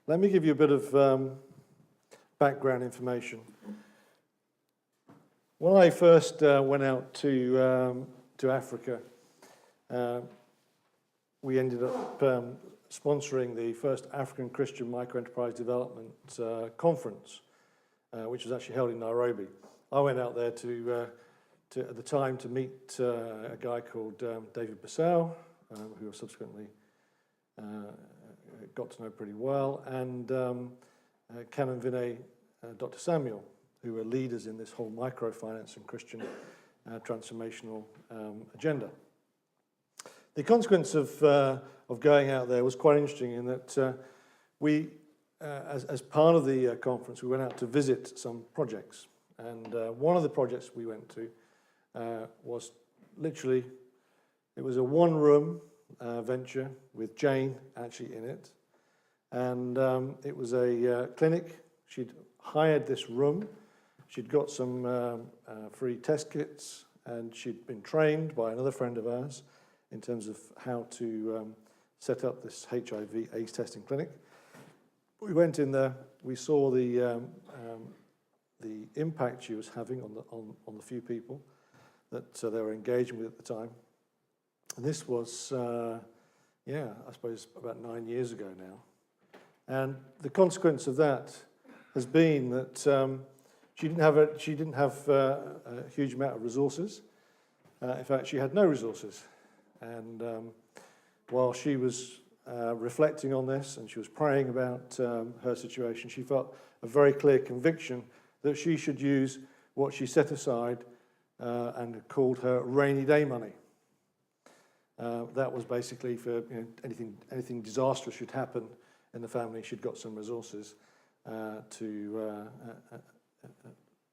let me give you a bit of background information. When I first went out to Africa, we ended up sponsoring the first African Christian Microenterprise Development Conference, which was actually held in Nairobi. I went out there to at the time to meet a guy called David Bassau, who I subsequently got to know pretty well, and Canon Vinay, Dr. Samuel, who were leaders in this whole microfinance and Christian transformational agenda. The consequence of going out there was quite interesting in that we, as part of the conference, we went out to visit some projects. And one of the projects we went to was literally, it was a one-room venture with Jane actually in it. And it was a clinic. She'd hired this room. She'd got some free test kits, and she'd been trained by another friend of ours in terms of how to set up this HIV/AIDS testing clinic. We went in there. We saw the impact she was having on the few people that they were engaging with at the time. And this was, I suppose about 9 years ago now. And the consequence of that has been that she didn't have a huge amount of resources. In fact, she had no resources. And while she was reflecting on this and she was praying about her situation, she felt a very clear conviction that she should use what she set aside and called her rainy day money. That was basically for anything disastrous should happen in the family. She'd got some resources to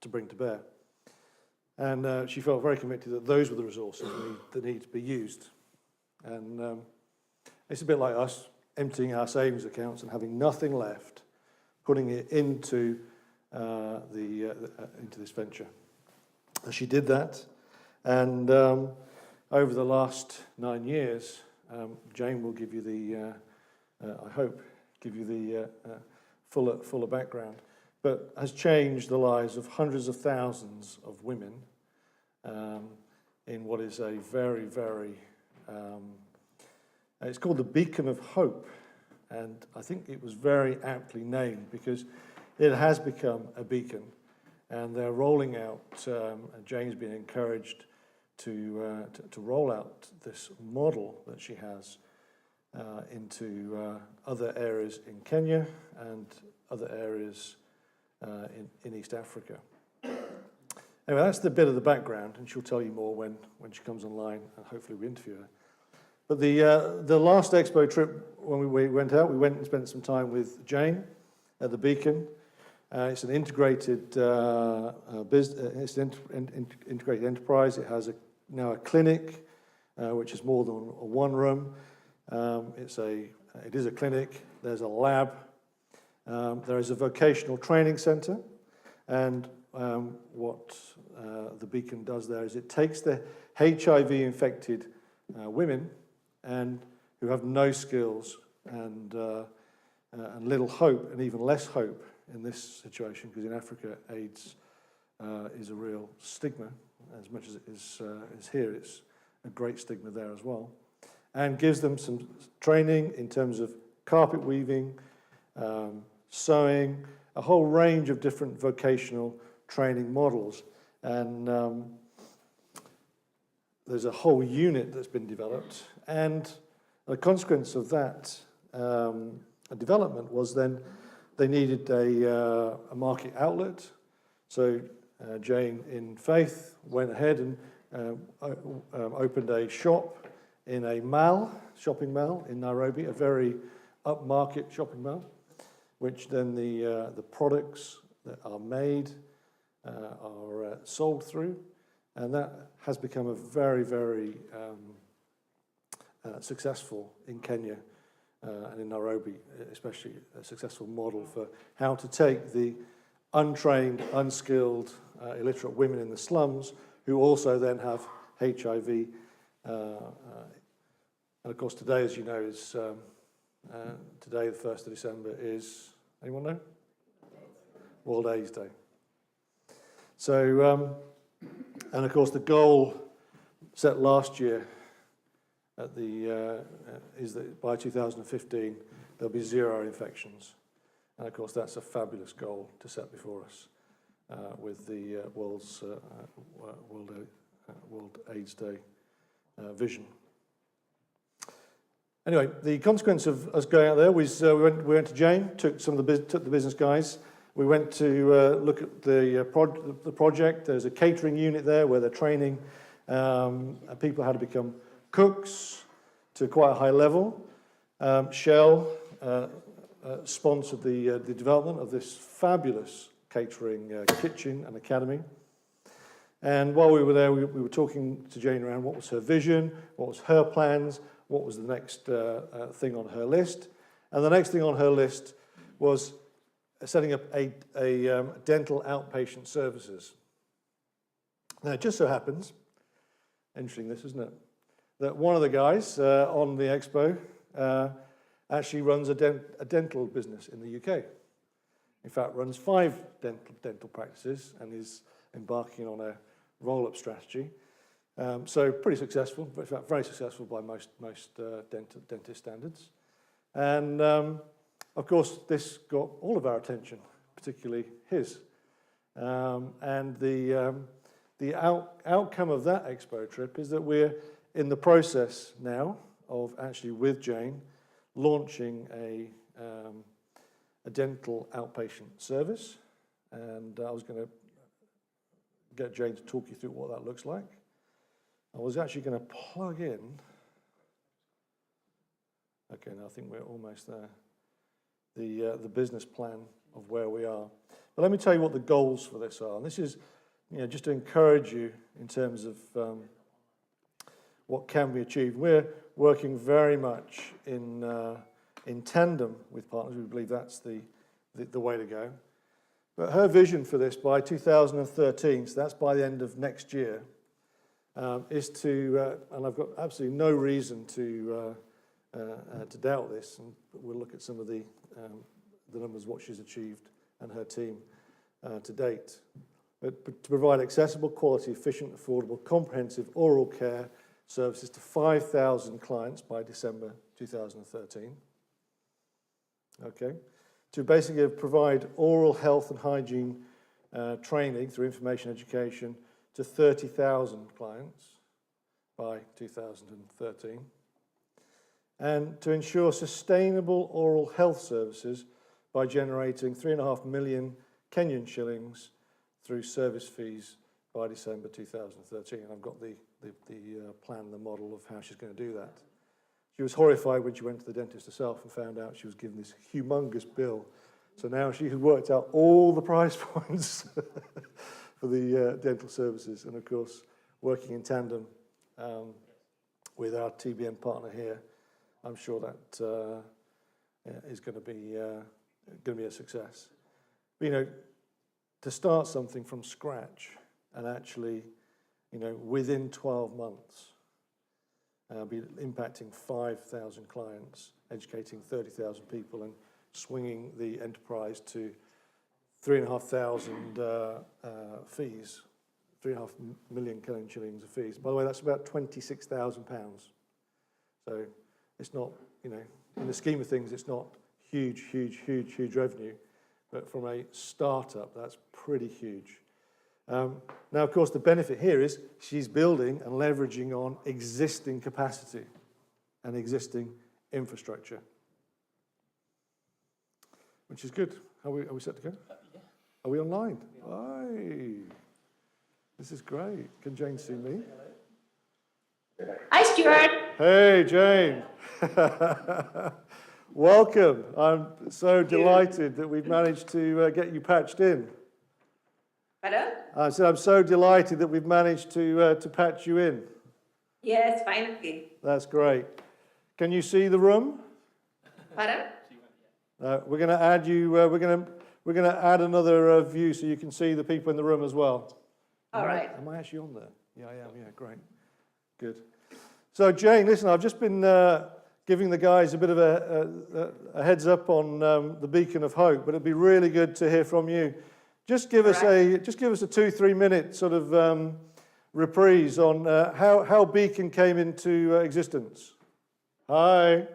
bring to bear, and she felt very convicted that those were the resources that need to be used. And it's a bit like us emptying our savings accounts and having nothing left, putting it into this venture. And she did that, and over the last 9 years, Jane will give you the, I hope, give you the fuller background, but has changed the lives of hundreds of thousands of women in what is a very, very, it's called the Beacon of Hope, and I think it was very aptly named because it has become a beacon, and they're rolling out, and Jane's been encouraged to roll out this model that she has into other areas in Kenya and other areas in East Africa. Anyway, that's the bit of the background, and she'll tell you more when she comes online, and hopefully we interview her. But the last Expo trip, when we went out, we went and spent some time with Jane at the Beacon. It's an integrated business. It's an integrated enterprise. It has now a clinic, which is more than one room. It is a clinic. There's a lab. There is a vocational training centre, and what the Beacon does there is it takes the HIV-infected women and who have no skills and little hope, and even less hope in this situation, because in Africa AIDS is a real stigma. As much as it is here, it's a great stigma there as well, and gives them some training in terms of carpet weaving, sewing, a whole range of different vocational training models. And there's a whole unit that's been developed, and the consequence of that development was then they needed a market outlet. So Jane, in faith, went ahead and opened a shop in a shopping mall in Nairobi, a very upmarket shopping mall, which then the products that are made are sold through, and that has become a very, very successful in Kenya and in Nairobi, especially a successful model for how to take the untrained, unskilled, illiterate women in the slums who also then have HIV. And of course today, as you know, is today, the 1st of December, is, anyone know? World AIDS Day. So, and of course the goal set last year at the, is that by 2015 there'll be 0 infections. And of course that's a fabulous goal to set before us with the World AIDS Day vision. Anyway, the consequence of us going out there was we went to Jane, took the business guys. We went to look at the project. There's a catering unit there where they're training people how to become cooks to quite a high level. Shell sponsored the development of this fabulous catering kitchen and academy. And while we were there, we were talking to Jane around what was her vision, what was her plans, what was the next thing on her list. And the next thing on her list was setting up a dental outpatient services. Now, it just so happens, interesting this, isn't it, that one of the guys on the expo actually runs a dental business in the UK. In fact, runs 5 dental practices and is embarking on a roll-up strategy. So pretty successful, in fact, very successful by most dentist standards. And of course, this got all of our attention, particularly his. And the outcome of that expo trip is that we're in the process now of actually, with Jane, launching a dental outpatient service. And I was going to get Jane to talk you through what that looks like. I was actually going to plug in. Okay, now I think we're almost there. The business plan of where we are. But let me tell you what the goals for this are. And this is, just to encourage you in terms of what can be achieved. We're working very much in tandem with partners. We believe that's the way to go. But her vision for this by 2013, so that's by the end of next year, is to, and I've got absolutely no reason to doubt this, and we'll look at some of the numbers, what she's achieved and her team to date. But to provide accessible, quality, efficient, affordable, comprehensive oral care services to 5,000 clients by December 2013. Okay. To basically provide oral health and hygiene training through information education to 30,000 clients by 2013. And to ensure sustainable oral health services by generating 3.5 million Kenyan shillings through service fees by December 2013. And I've got the plan, the model of how she's going to do that. She was horrified when she went to the dentist herself and found out she was given this humongous bill. So now she has worked out all the price points for the dental services. And of course, working in tandem with our TBN partner here, I'm sure that is going to be a success. But, to start something from scratch and actually, within 12 months, be impacting 5,000 clients, educating 30,000 people, and swinging the enterprise to 3,500 fees, 3.5 million Kenyan shillings of fees. By the way, that's about £26,000. So it's not, in the scheme of things, it's not huge revenue, but from a startup, that's pretty huge. Now, of course, the benefit here is she's building and leveraging on existing capacity and existing infrastructure, which is good. Are we set to go? Yeah. Are we online? Aye. This is great. Can Jane see me? Hi, Stuart. Hey, Jane. Welcome. I'm so delighted that we've managed to get you patched in. Pardon? I said I'm so delighted that we've managed to patch you in. Yes, finally. That's great. Can you see the room? Pardon? We're going to add you. We're going to add another view so you can see the people in the room as well. All right. Am I actually on there? Yeah, I am. Yeah, great. Good. So, Jane, listen, I've just been giving the guys a bit of a heads up on the Beacon of Hope, but it'd be really good to hear from you. Just give us a 2-3 minute sort of reprise on how Beacon came into existence. Hi.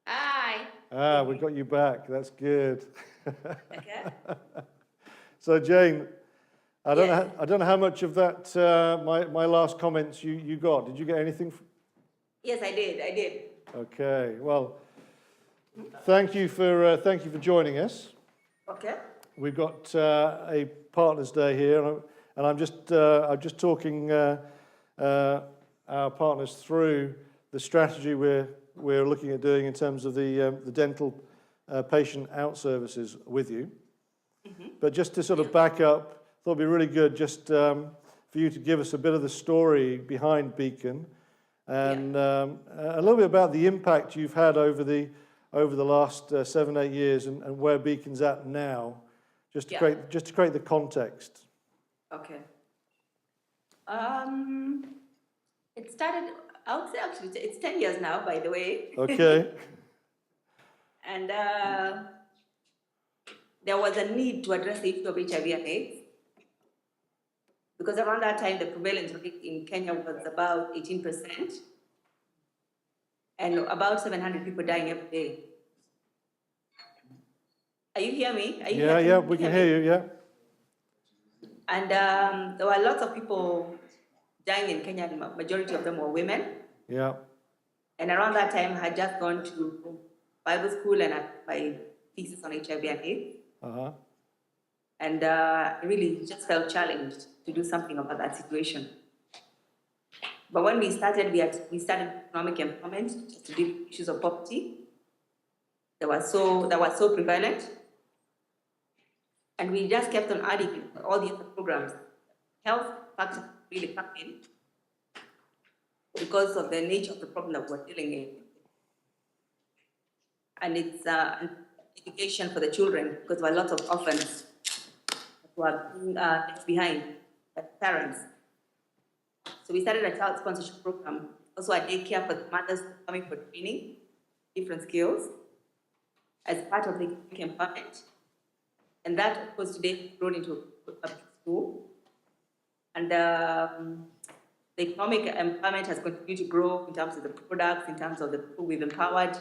Hi. We've got you back. That's good. Okay. So Jane, I don't Yes. know. I don't know how much of that my last comments you got. Did you get anything? Yes, I did. Okay. Well, thank you for joining us. Okay. We've got a Partners Day here, and I'm just talking our partners through the strategy we're looking at doing in terms of the dental patient out services with you. Mm-hmm. But just to sort of back up, I thought it'd be really good just for you to give us a bit of the story behind Beacon, and a little bit about the impact you've had over the last 7-8 years, and where Beacon's at now, just to create the context. Okay. It started, I would say actually, it's 10 years now, by the way. Okay. And there was a need to address the issue of HIV and AIDS. Because around that time, the prevalence rate in Kenya was about 18%. And about 700 people dying every day. Are you hearing me? Yeah, we can hear you, yeah. And there were lots of people dying in Kenya, and majority of them were women. Yeah. And around that time, I had just gone to Bible school and I had my thesis on HIV and AIDS. Uh-huh. And I really just felt challenged to do something about that situation. But when we started, we started economic empowerment just to deal with issues of poverty that was so prevalent. And we just kept on adding all the other programs. Health factors really come in because of the nature of the problem that we're dealing in. And it's education for the children, because there are lots of orphans who are being left behind by parents. So we started a child sponsorship program, also a daycare for the mothers coming for training, different skills, as part of the economic empowerment. And that, of course, today grown into a big school. And the economic empowerment has continued to grow in terms of the products, in terms of the people we've empowered,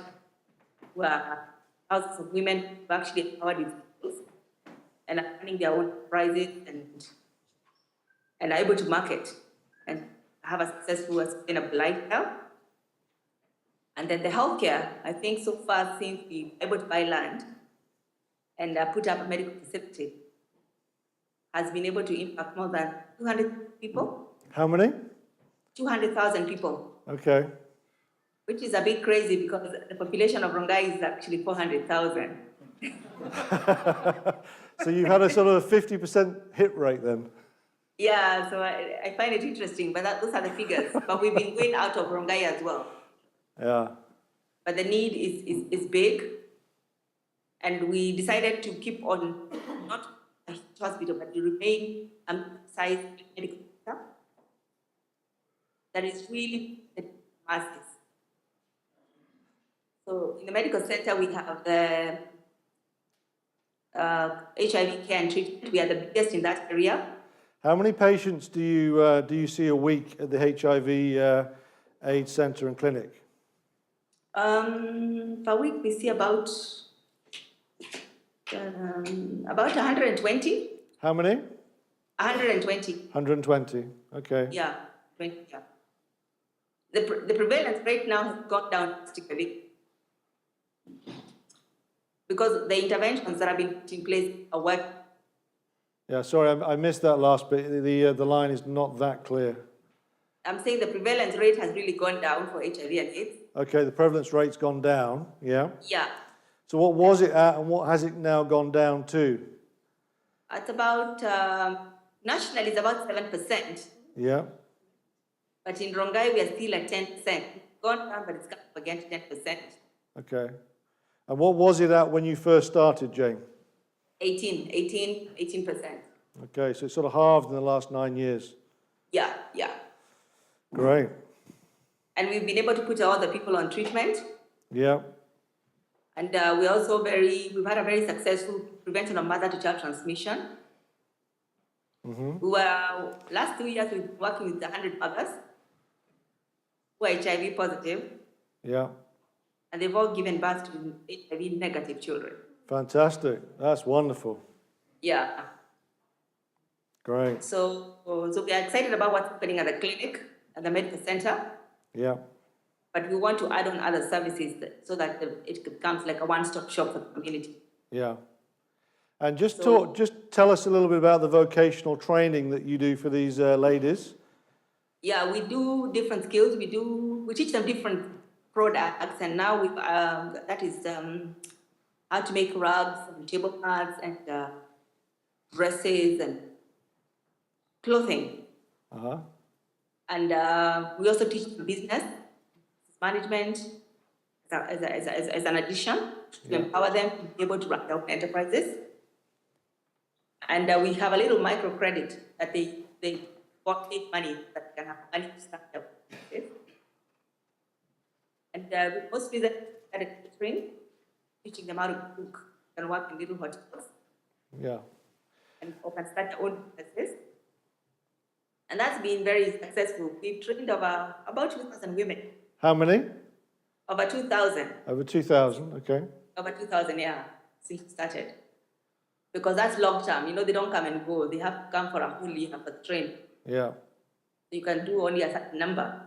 who are thousands of women who are actually empowered with skills and are running their own enterprises and are able to market and have a successful and sustainable lifestyle. And then the healthcare, I think so far since we've been able to buy land and put up a medical facility, has been able to impact more than 200 people. How many? 200,000 people. Okay. Which is a bit crazy because the population of Rongai is actually 400,000. So you've had a sort of 50% hit rate then? Yeah, so I find it interesting, but those are the figures. But we've been going out of Rongai as well. Yeah. But the need is big. And we decided to keep on, not a hospital, but to remain a size medical center that is really the masses. So in the medical center, we have the HIV care and treatment. We are the biggest in that area. How many patients do you see a week at the HIV AIDS Centre and Clinic? Per week, we see about 120. How many? 120. 120. Okay. Yeah, 20. Yeah. The prevalence rate now has gone down drastically because the interventions that have been put in place are working. Yeah, sorry, I missed that last bit. The line is not that clear. I'm saying the prevalence rate has really gone down for HIV and AIDS. Okay, the prevalence rate's gone down, yeah? Yeah. So what was it at and what has it now gone down to? It's about, nationally it's about 7%. Yeah. But in Rongai, we are still at 10%. It's gone down, but it's come up again to 10%. Okay. And what was it at when you first started, Jane? 18%. Okay, so it's sort of halved in the last 9 years. Yeah. Great. And we've been able to put all the people on treatment. Yeah. And we've had a very successful prevention of mother-to-child transmission. We were, last 2 years, we've been working with 100 mothers who are HIV positive, Yeah. and they've all given birth to HIV negative children. Fantastic. That's wonderful. Yeah. Great. So we are excited about what's happening at the clinic, at the medical center, Yeah. but we want to add on other services so that it becomes like a one-stop shop for the community. Yeah. And just So- tell us a little bit about the vocational training that you do for these ladies. Yeah, we do different skills. We teach them different products, and now that is how to make rugs and table mats and dresses and clothing. Uh-huh. And we also teach them business management as an addition to empower them to be able to run their own enterprises. And we have a little microcredit that they pocket money that can have money to start their business. And we mostly then at catering, teaching them how to cook and work in little hotels. Yeah. And can start their own businesses. And that's been very successful. We've trained over about 2,000 women. How many? Over 2,000. Over 2,000, okay. Over 2,000, yeah, since we started. Because that's long term. They don't come and go. They have to come for a whole year for the training. Yeah. You can do only a certain number.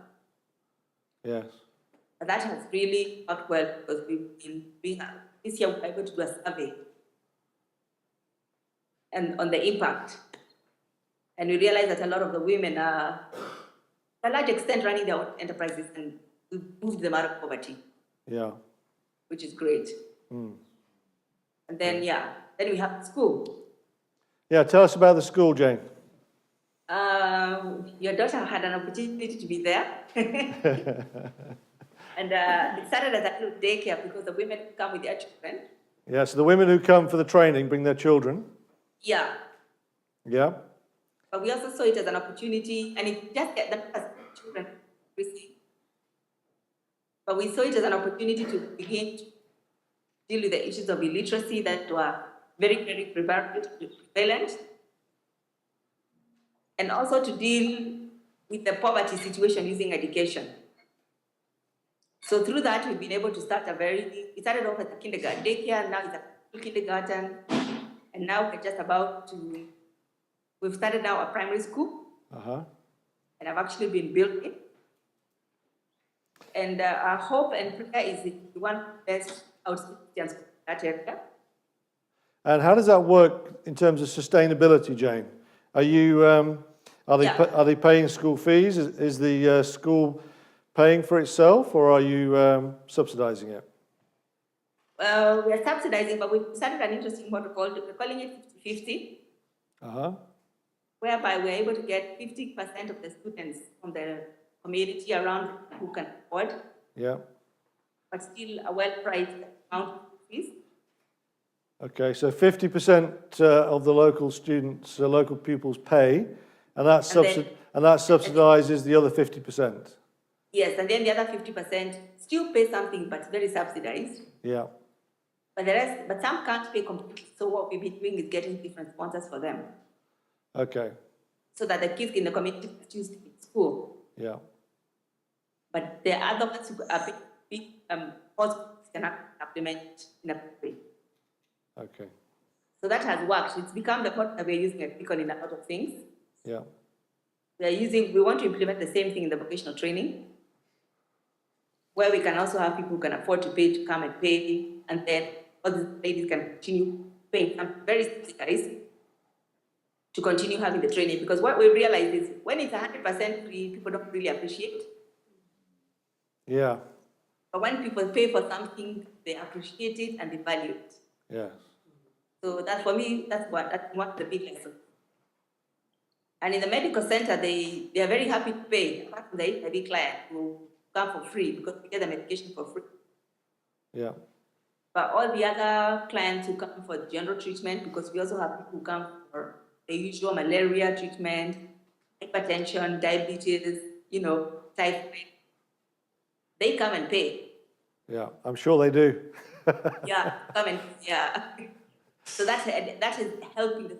Yes. But that has really worked well because this year we were able to do a survey and on the impact. And we realized that a lot of the women are, to a large extent, running their own enterprises, and we moved them out of poverty. Yeah. Which is great. Mm. And then, then we have school. Yeah, tell us about the school, Jane. Your daughter had an opportunity to be there. And it started as a little daycare because the women come with their children. Yeah, so the women who come for the training bring their children. Yeah. Yeah. But we also saw it as an opportunity, and it just get them as children receive. But we saw it as an opportunity to begin to deal with the issues of illiteracy that were very, very prevalent, and also to deal with the poverty situation using education. So through that, we've been able to start it started off as a kindergarten daycare, now it's a kindergarten, and now we're just about to, we've started now a primary school, and I've actually been building. And our hope and prayer is the one best outstanding that area. And how does that work in terms of sustainability, Jane? Are you are they paying school fees? Is the school paying for itself, or are you subsidizing it? Well, we are subsidizing, but we started an interesting model we're calling it 50-50. Whereby we're able to get 50% of the students from the community around who can afford. Yeah. But still a well-priced amount of fees. Okay, so 50% of the local students, local pupils pay, and that subsidizes the other 50%. Yes, and then the other 50% still pay something, but it's very subsidized. Yeah. But the rest, but some can't pay completely. So what we've been doing is getting different sponsors for them. Okay. So that the kids in the community can choose to be in school. Yeah. But the other ones who are big cannot implement in a way. Okay. So that has worked. It's become the part that we're using at Beacon in a lot of things. Yeah. We want to implement the same thing in the vocational training, where we can also have people who can afford to pay to come and pay, and then all these ladies can continue paying something very subsidized to continue having the training. Because what we realize is when it's 100% free, people don't really appreciate. Yeah. But when people pay for something, they appreciate it and they value it. Yes. So that for me, that's one of the big lessons. And in the medical center, they are very happy to pay, apart from the HIV client who come for free because we get the medication for free. Yeah. But all the other clients who come for general treatment, because we also have people who come for the usual malaria treatment, hypertension, diabetes, typhoid, they come and pay. Yeah, I'm sure they do. Yeah, yeah. So that is helping,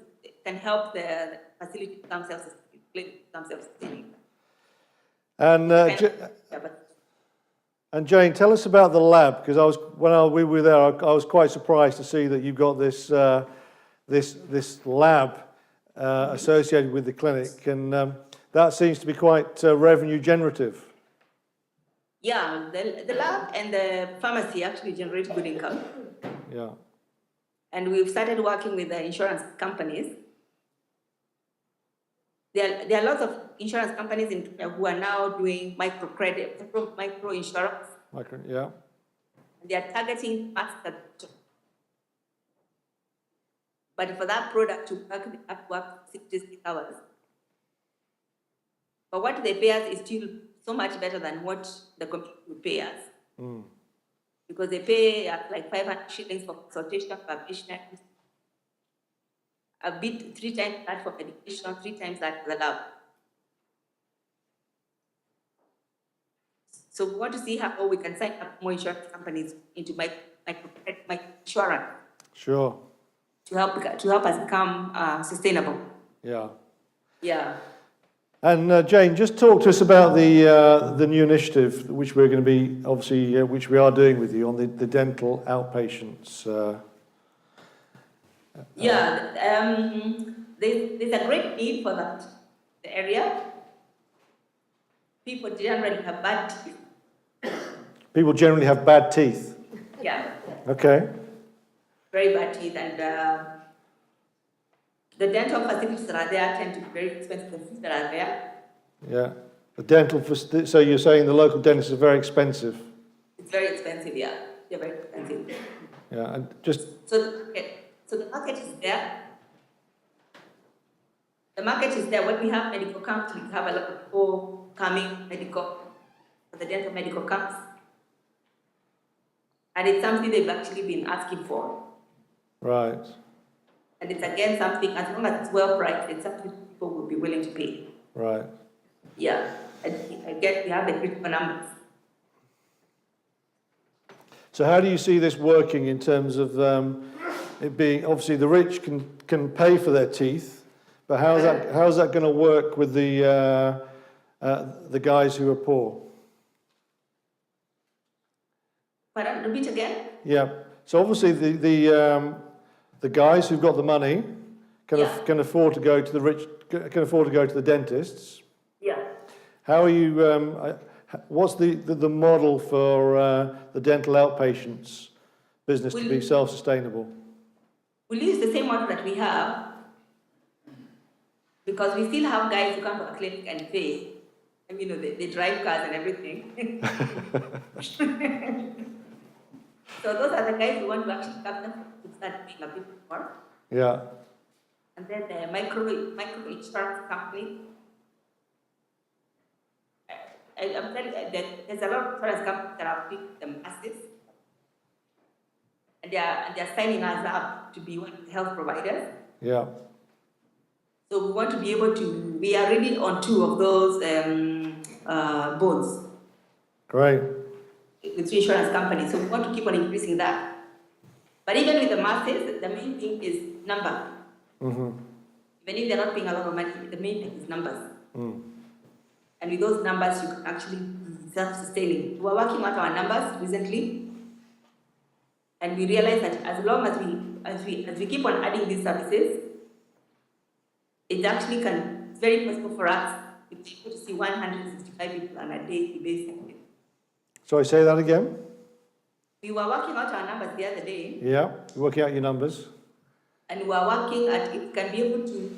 can help the facility become self-sustaining, clinic become self-sustaining. And and Jane, tell us about the lab, because we were there, I was quite surprised to see that you've got this this lab associated with the clinic, and that seems to be quite revenue generative. Yeah, the lab and the pharmacy actually generate good income. Yeah. And we've started working with the insurance companies. There are lots of insurance companies in Kenya who are now doing microcredit, micro insurance. Yeah. And they are targeting mass adoption. But for that product to work, they have to work 66 hours. But what they pay us is still so much better than what the computer would pay us. Mm. Because they pay like 500 shillings for consultation per patient, a bit 3 times that for medication, 3 times that for the lab. So we want to see how we can sign up more insurance companies into my insurance. Sure. To help us become sustainable. Yeah. Yeah. And Jane, just talk to us about the new initiative, which we're going to be obviously, which we are doing with you on the dental outpatients. There's a great need for that area. People generally have bad teeth. People generally have bad teeth. Yeah. Okay. Very bad teeth, and the dental facilities that are there tend to be very expensive. The fees that are there. Yeah. The dental, so you're saying the local dentists are very expensive? It's very expensive, yeah. They're very expensive. Yeah, and just... So the market is there. The market is there. When we have medical camps, we have a lot of people coming for the dental medical camps. And it's something they've actually been asking for. Right. And it's again something, as long as it's well priced, it's something people will be willing to pay. Right. Yeah. And again, we have the critical numbers. So how do you see this working in terms of it being, obviously the rich can pay for their teeth, but how is that going to work with the guys who are poor? Pardon, repeat again? Yeah. So obviously the guys who've got the money can afford to go to the dentists. Yeah. How are you? What's the model for the dental outpatients business to be self-sustainable? We'll use the same model that we have, because we still have guys who come to our clinic and pay. I mean, they drive cars and everything. So those are the guys who want to actually come to start paying a bit more. Yeah. And then the micro insurance company. I'm telling you that there's a lot of insurance companies that are big, the masses, and they're signing us up to be one of the health providers. Yeah. So we want to be able to. We are already on 2 of those boards. Great. With 3 insurance companies, so we want to keep on increasing that. But even with the masses, the main thing is number. Mm-hmm. Even if they're not paying a lot of money, the main thing is numbers. Mm. And with those numbers, you can actually be self-sustaining. We were working on our numbers recently, and we realized that as long as we keep on adding these services, it actually it's very possible for us to see 165 people on a daily basis. Sorry, say that again. We were working out our numbers the other day. Yeah, working out your numbers. And we were working at it can be able to.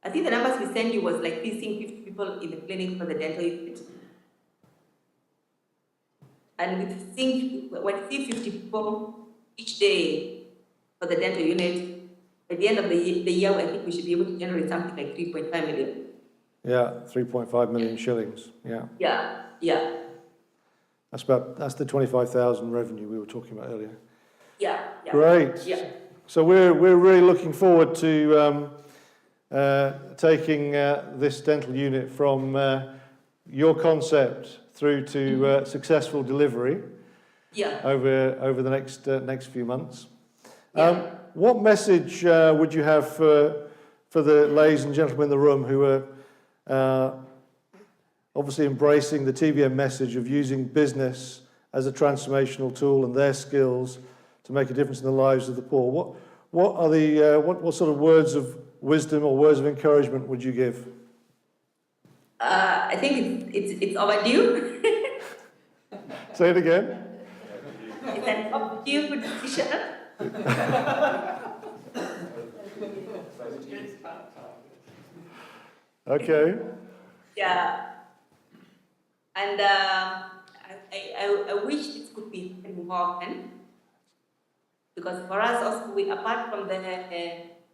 I think the numbers we sent you was like seeing 50 people in the clinic for the dental unit. And when you see 50 people each day for the dental unit, at the end of the year, I think we should be able to generate something like 3.5 million. Yeah, 3.5 million shillings. Yeah. Yeah, yeah. That's the 25,000 revenue we were talking about earlier. Yeah. Yeah. Great. Yeah. So we're really looking forward to taking this dental unit from your concept through to successful delivery. Yeah. over the next few months. Yeah. What message would you have for the ladies and gentlemen in the room who are obviously embracing the TBN message of using business as a transformational tool and their skills to make a difference in the lives of the poor? What are the what sort of words of wisdom or words of encouragement would you give? I think it's overdue. Say it again. It's an overdue decision. Okay. Yeah. And I wish this could be more often, because for us also, apart from the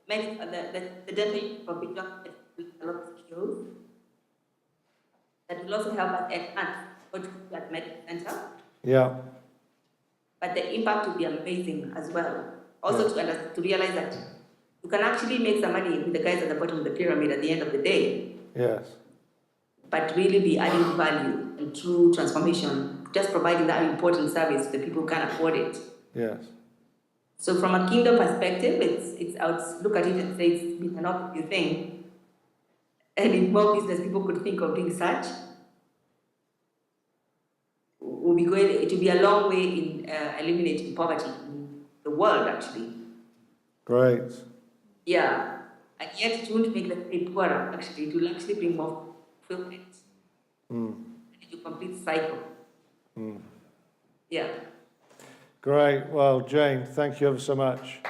dental provision, a lot of skills that will also help us enhance what we do at medical center. Yeah. But the impact will be amazing as well. Also to realize that you can actually make some money with the guys at the bottom of the pyramid at the end of the day. Yes. But really be adding value and true transformation, just providing that important service to the people who can afford it. Yes. So from a kingdom perspective, I would look at it and say it's been an overdue thing. And if more business people could think of doing such, it will be a long way in eliminating poverty in the world, actually. Great. Yeah. And yet it won't make the state poorer, actually. It will actually bring more fulfillment. It's a complete cycle. Yeah. Great. Well, Jane, thank you ever so much.